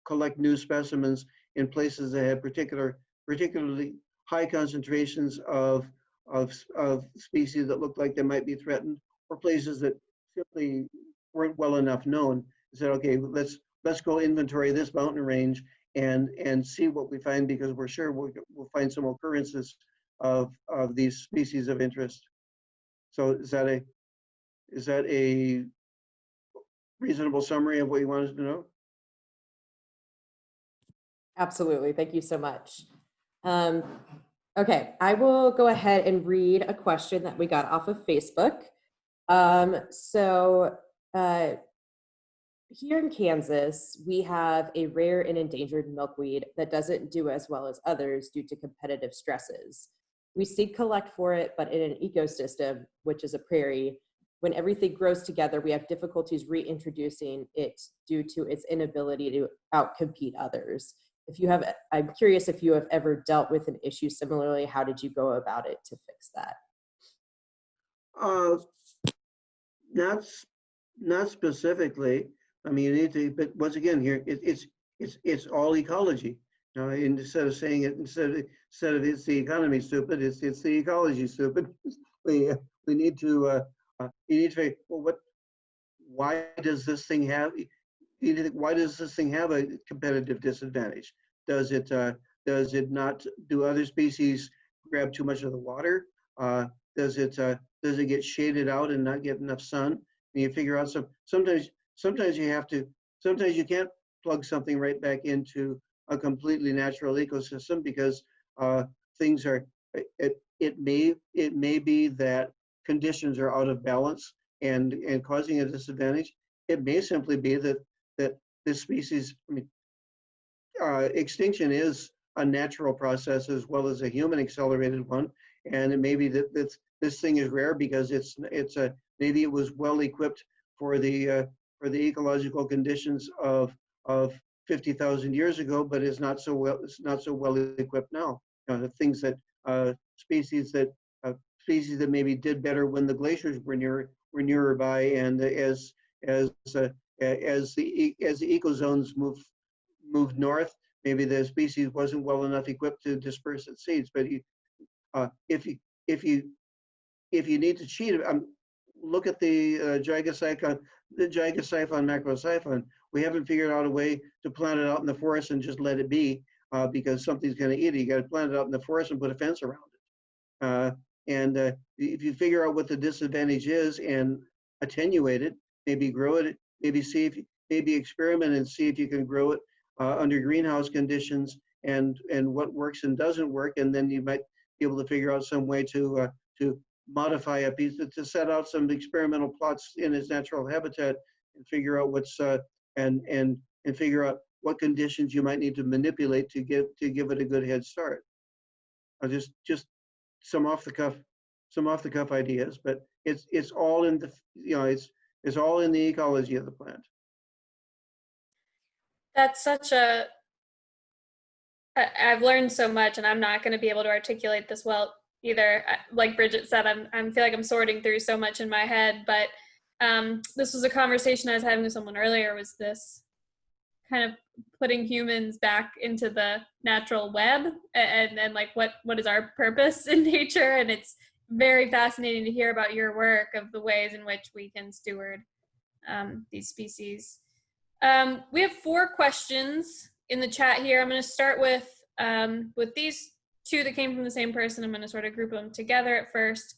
Speaker 3: collect new specimens in places that have particularly high concentrations of species that look like they might be threatened, or places that simply weren't well enough known. Said, okay, let's go inventory this mountain range and see what we find, because we're sure we'll find some occurrences of these species of interest. So is that a reasonable summary of what you wanted to know?
Speaker 2: Absolutely. Thank you so much. Okay, I will go ahead and read a question that we got off of Facebook. Here in Kansas, we have a rare and endangered milkweed that doesn't do as well as others due to competitive stresses. We seek collect for it, but in an ecosystem, which is a prairie, when everything grows together, we have difficulties reintroducing it due to its inability to outcompete others. I'm curious if you have ever dealt with an issue similarly. How did you go about it to fix that?
Speaker 3: Not specifically. I mean, you need to, but once again, here it's all ecology. Instead of it's the economy stupid, it's the ecology stupid. we need to you need to figure, well, why does this thing have a competitive disadvantage? Does it not, do other species grab too much of the water? Does it get shaded out and not get enough sun? And you figure out sometimes you can't plug something right back into a completely natural ecosystem, because things are, it may be that conditions are out of balance and causing a disadvantage. It may simply be that this species, extinction is a natural process as well as a human accelerated one, and it may be that this thing is rare because maybe it was well equipped for the ecological conditions of 50,000 years ago, but it's not so well equipped now. The things that species that maybe did better when the glaciers were nearby, and as the ecozones moved north, maybe the species wasn't well enough equipped to disperse its seeds. But if you need to cheat, look at the gigasyphon macrosyphon. We haven't figured out a way to plant it out in the forest and just let it be, because something's going to eat it. You got to plant it out in the forest and put a fence around it. If you figure out what the disadvantage is and attenuate it, maybe grow it, maybe experiment and see if you can grow it under greenhouse conditions, and what works and doesn't work, and then you might be able to figure out some way to modify a piece, to set out some experimental plots in its natural habitat and figure out and figure out what conditions you might need to manipulate to give it a good head start. Just some off the cuff ideas, but it's all in the it's all in the ecology of the plant.
Speaker 1: That's I've learned so much, and I'm not going to be able to articulate this well either. Like Bridget said, I feel like I'm sorting through so much in my head, but this was a conversation I was having with someone earlier, was this kind of putting humans back into the natural web, and like what is our purpose in nature. And it's very fascinating to hear about your work of the ways in which we can steward these species. We have 4 questions in the chat here. I'm going to start with these 2 that came from the same person. I'm going to sort of group them together at first.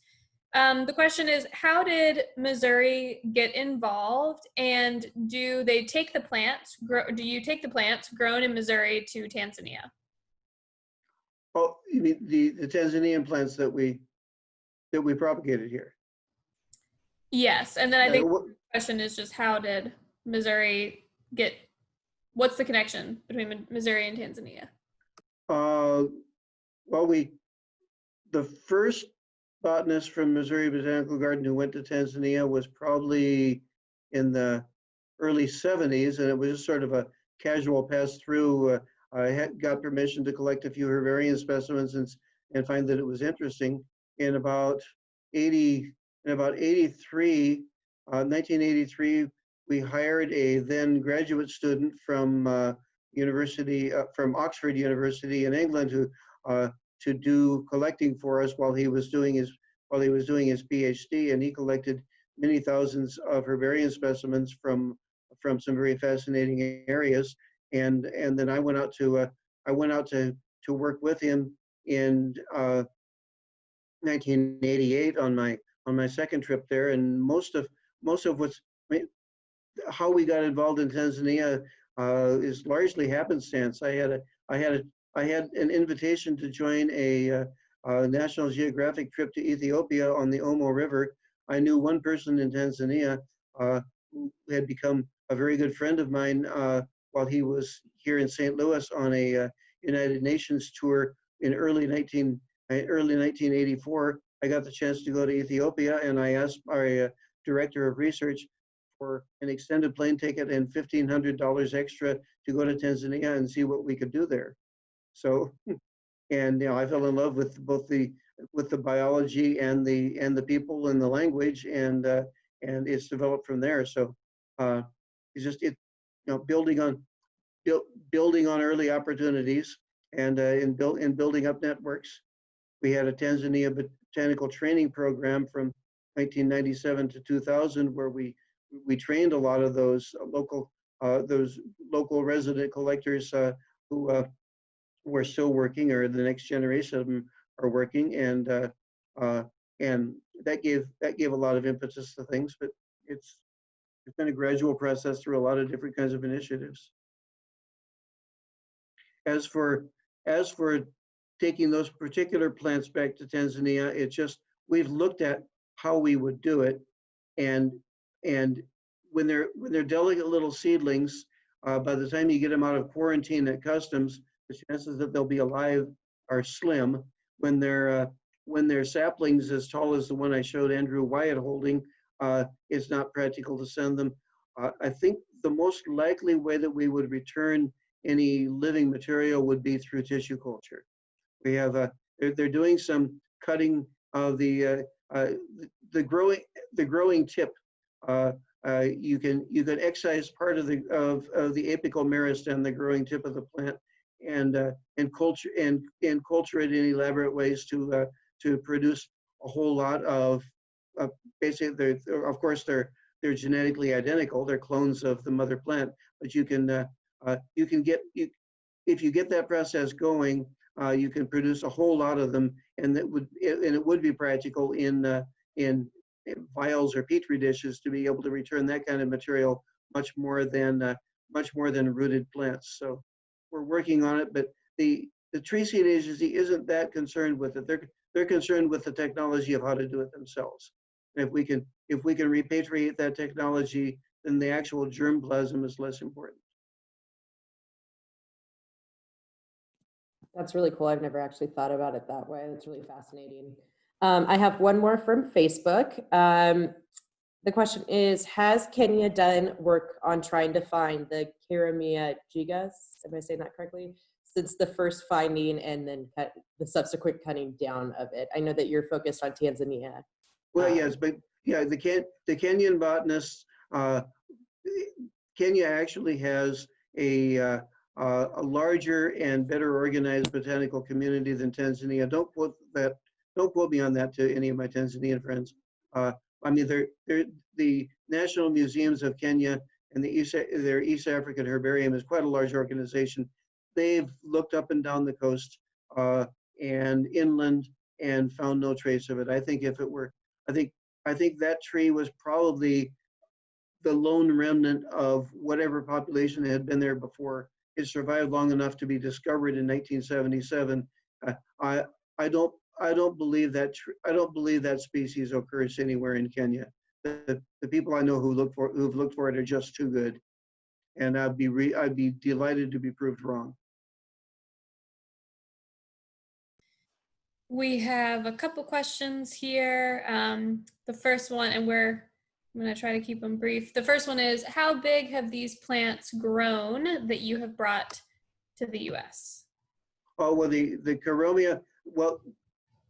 Speaker 1: The question is, how did Missouri get involved, and do they take the plants? Do you take the plants grown in Missouri to Tanzania?
Speaker 3: Oh, you mean the Tanzanian plants that we propagated here?
Speaker 1: Yes, and then I think the question is just how did Missouri get? What's the connection between Missouri and Tanzania?
Speaker 3: Well, the first botanist from Missouri Botanical Garden who went to Tanzania was probably in the early 70s, and it was just sort of a casual pass through. I got permission to collect a few herbarium specimens and find that it was interesting. In about 1983, we hired a then graduate student from from Oxford University in England to do collecting for us while he was doing his PhD, and he collected many thousands of herbarium specimens from some very fascinating areas. And then I went out to work with him in 1988 on my second trip there. And most of how we got involved in Tanzania is largely happenstance. I had an invitation to join a National Geographic trip to Ethiopia on the Omo River. I knew one person in Tanzania who had become a very good friend of mine while he was here in St. Louis on a United Nations tour in early 1984. I got the chance to go to Ethiopia, and I asked our director of research for an extended plane ticket and $1,500 extra to go to Tanzania and see what we could do there. So, and I fell in love with both the biology and the people and the language, and it's developed from there. So it's just building on early opportunities and in building up networks. We had a Tanzania botanical training program from 1997 to 2000 where we trained a lot of those local resident collectors who are still working, or the next generation of them are working, and that gave a lot of impetus to things. But it's been a gradual process through a lot of different kinds of initiatives. As for taking those particular plants back to Tanzania, it's just we've looked at how we would do it, and when they're delicate little seedlings, by the time you get them out of quarantine at customs, the chances that they'll be alive are slim. When they're saplings as tall as the one I showed Andrew Wyatt holding, it's not practical to send them. I think the most likely way that we would return any living material would be through tissue culture. We have they're doing some cutting of the growing tip. You can excise part of the apical meristem, the growing tip of the plant, and culture it in elaborate ways to produce a whole lot of basically of course they're genetically identical, they're clones of the mother plant, but you can get if you get that process going, you can produce a whole lot of them, and it would be practical in vials or petri dishes to be able to return that kind of material much more than rooted plants. So we're working on it, but the tree seed agency isn't that concerned with it. They're concerned with the technology of how to do it themselves. And if we can repatriate that technology, then the actual germplasm is less important.
Speaker 2: That's really cool. I've never actually thought about it that way. That's really fascinating. I have one more from Facebook. The question is, has Kenya done work on trying to find the Karomia gigas? Am I saying that correctly? Since the first finding and then the subsequent cutting down of it. I know that you're focused on Tanzania.
Speaker 3: Well, yes, but yeah, the Kenyan botanists, Kenya actually has a larger and better organized botanical community than Tanzania. Don't quote me on that to any of my Tanzanian friends. I mean, the National Museums of Kenya and their East African Herbarium is quite a large organization. They've looked up and down the coast and inland and found no trace of it. I think if I think that tree was probably the lone remnant of whatever population had been there before. It survived long enough to be discovered in 1977. I I don't believe that I don't believe that species occurs anywhere in Kenya. The people I know who've looked for it are just too good, and I'd be delighted to be proved wrong.
Speaker 1: We have a couple questions here. The first one, and I'm going to try to keep them brief. The first one is, how big have these plants grown that you have brought to the U.S.?
Speaker 3: Oh, well, the Karomia, well,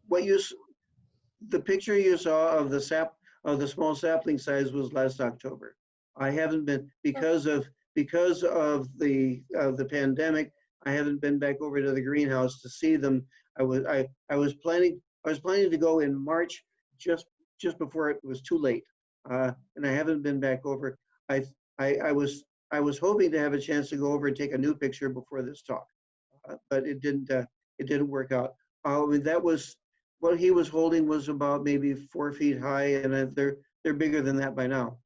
Speaker 3: the picture you saw of the small sapling size was last October. I haven't been, because of the pandemic, I haven't been back over to the greenhouse to see them. I was planning to go in March, just before it was too late, and I haven't been back over. I was hoping to have a chance to go over and take a new picture before this talk, but it didn't work out. That was what he was holding, was about maybe 4 feet high, and they're bigger than that by now.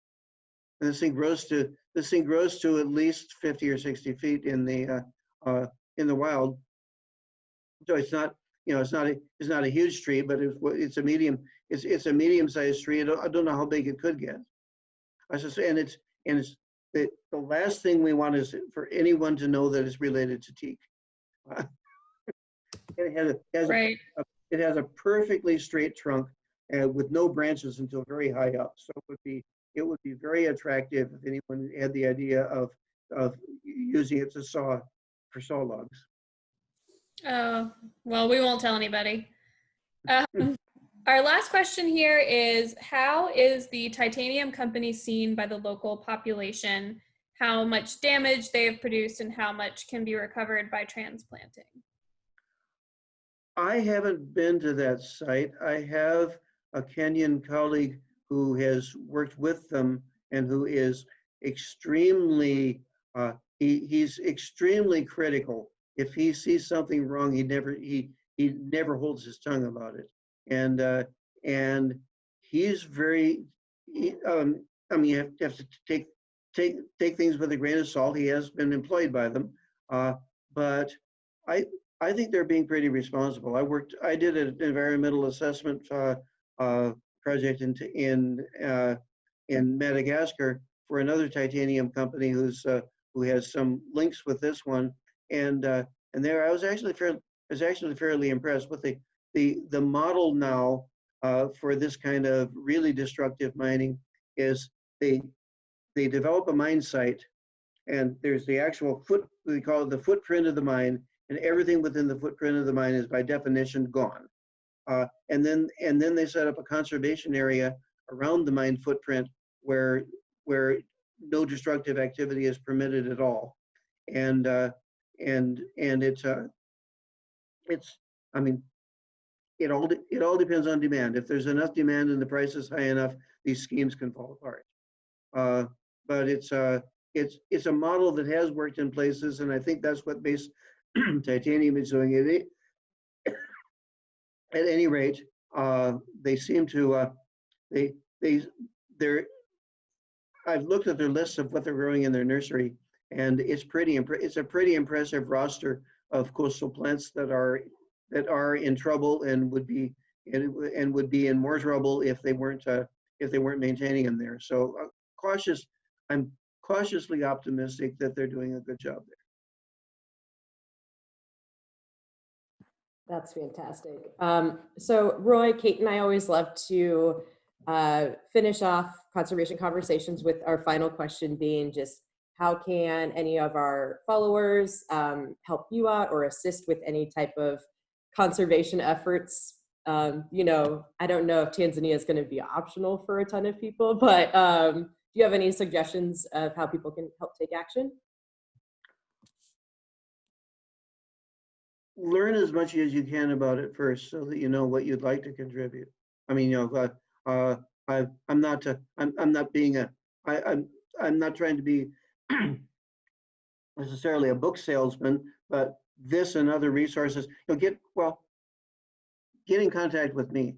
Speaker 3: And this thing grows to at least 50 or 60 feet in the wild. So it's not, it's not a huge tree, but it's a medium-sized tree. I don't know how big it could get. And the last thing we want is for anyone to know that it's related to teak. It has a perfectly straight trunk with no branches until very high up. So it would be very attractive if anyone had the idea of using it for saw logs.
Speaker 1: Oh, well, we won't tell anybody. Our last question here is, how is the titanium company seen by the local population? How much damage they have produced and how much can be recovered by transplanting?
Speaker 3: I haven't been to that site. I have a Kenyan colleague who has worked with them and who is extremely, he's extremely critical. If he sees something wrong, he never holds his tongue about it. And he's very, you have to take things with a grain of salt. He has been employed by them, but I think they're being pretty responsible. I did an environmental assessment project in Madagascar for another titanium company who has some links with this one, and there I was actually fairly impressed with the model now for this kind of really destructive mining. Is they develop a mine site, and there's the actual we call it the footprint of the mine, and everything within the footprint of the mine is by definition gone. And then they set up a conservation area around the mine footprint where no destructive activity is permitted at all. And it's I mean, it all depends on demand. If there's enough demand and the price is high enough, these schemes can fall apart. But it's a model that has worked in places, and I think that's what base titanium is doing. It at any rate, they seem to they're I've looked at their lists of what they're growing in their nursery, and it's a pretty impressive roster of coastal plants that are in trouble and would be in more trouble if they weren't maintaining them there. So I'm cautiously optimistic that they're doing a good job there.
Speaker 2: That's fantastic. So Roy, Kate, and I always love to finish off conservation conversations with our final question being just, how can any of our followers help you out or assist with any type of conservation efforts? I don't know if Tanzania is going to be optional for a ton of people, but do you have any suggestions of how people can help take action?
Speaker 3: Learn as much as you can about it first, so that you know what you'd like to contribute. I mean, I'm not trying to be necessarily a book salesman, but this and other resources, get in contact with me.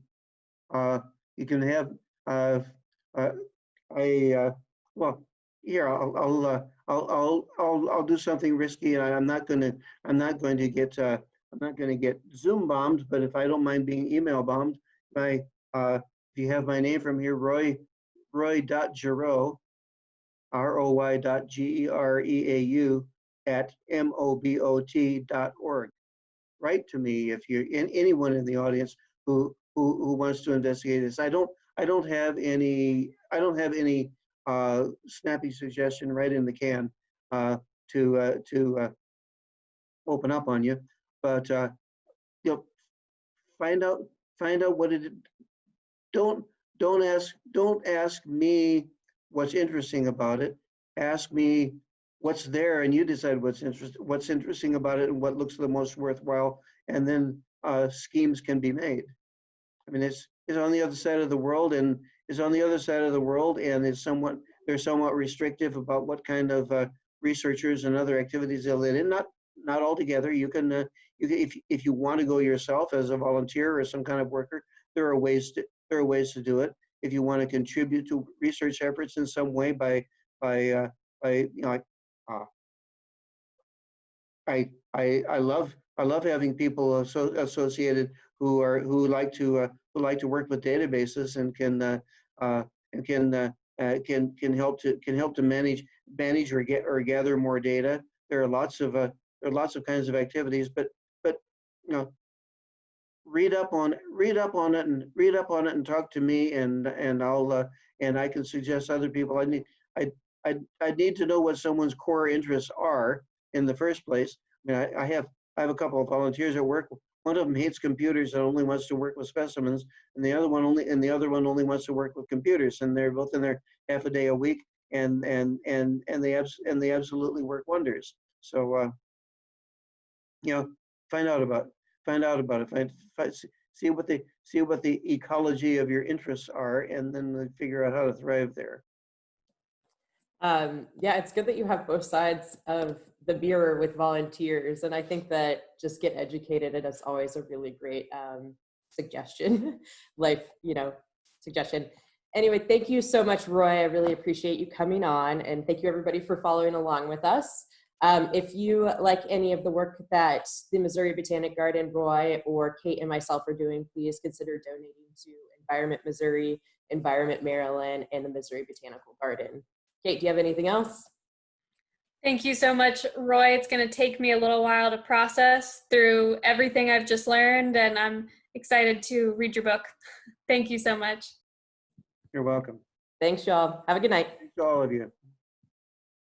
Speaker 3: you can have well, here I'll do something risky, and I'm not going to get Zoom bombed. But if I don't mind being email bombed, if you have my name from here, Roy.Giroux, ROY.GEREAU @MOBOT.org. Write to me if you're anyone in the audience who wants to investigate this. I don't have any snappy suggestion right in the can to open up on you, but find out what it. Don't ask me what's interesting about it. Ask me what's there, and you decide what's interesting about it and what looks the most worthwhile, and then schemes can be made. I mean, it's on the other side of the world, and they're somewhat restrictive about what kind of researchers and other activities they'll let in. Not altogether. You can if you want to go yourself as a volunteer or some kind of worker, there are ways to do it. If you want to contribute to research efforts in some way by I love having people associated who like to work with databases and can help to manage or gather more data. There are lots of kinds of activities, but read up on it and talk to me, and I'll and I can suggest other people. I need to know what someone's core interests are in the first place. I mean, I have a couple of volunteers at work. One of them hates computers and only wants to work with specimens, and the other one only wants to work with computers. And they're both in there half a day a week, and they absolutely work wonders. So find out about it. See what the ecology of your interests are, and then figure out how to thrive there.
Speaker 2: Yeah, it's good that you have both sides of the mirror with volunteers, and I think that just get educated, and it's always a really great suggestion, suggestion. Anyway, thank you so much, Roy. I really appreciate you coming on, and thank you everybody for following along with us. If you like any of the work that the Missouri Botanic Garden, Roy, or Kate and myself are doing, please consider donating to Environment Missouri, Environment Maryland, and the Missouri Botanical Garden. Kate, do you have anything else?
Speaker 1: Thank you so much, Roy. It's going to take me a little while to process through everything I've just learned, and I'm excited to read your book. Thank you so much.
Speaker 3: You're welcome.
Speaker 2: Thanks, y'all. Have a good night.
Speaker 3: Thanks to all of you.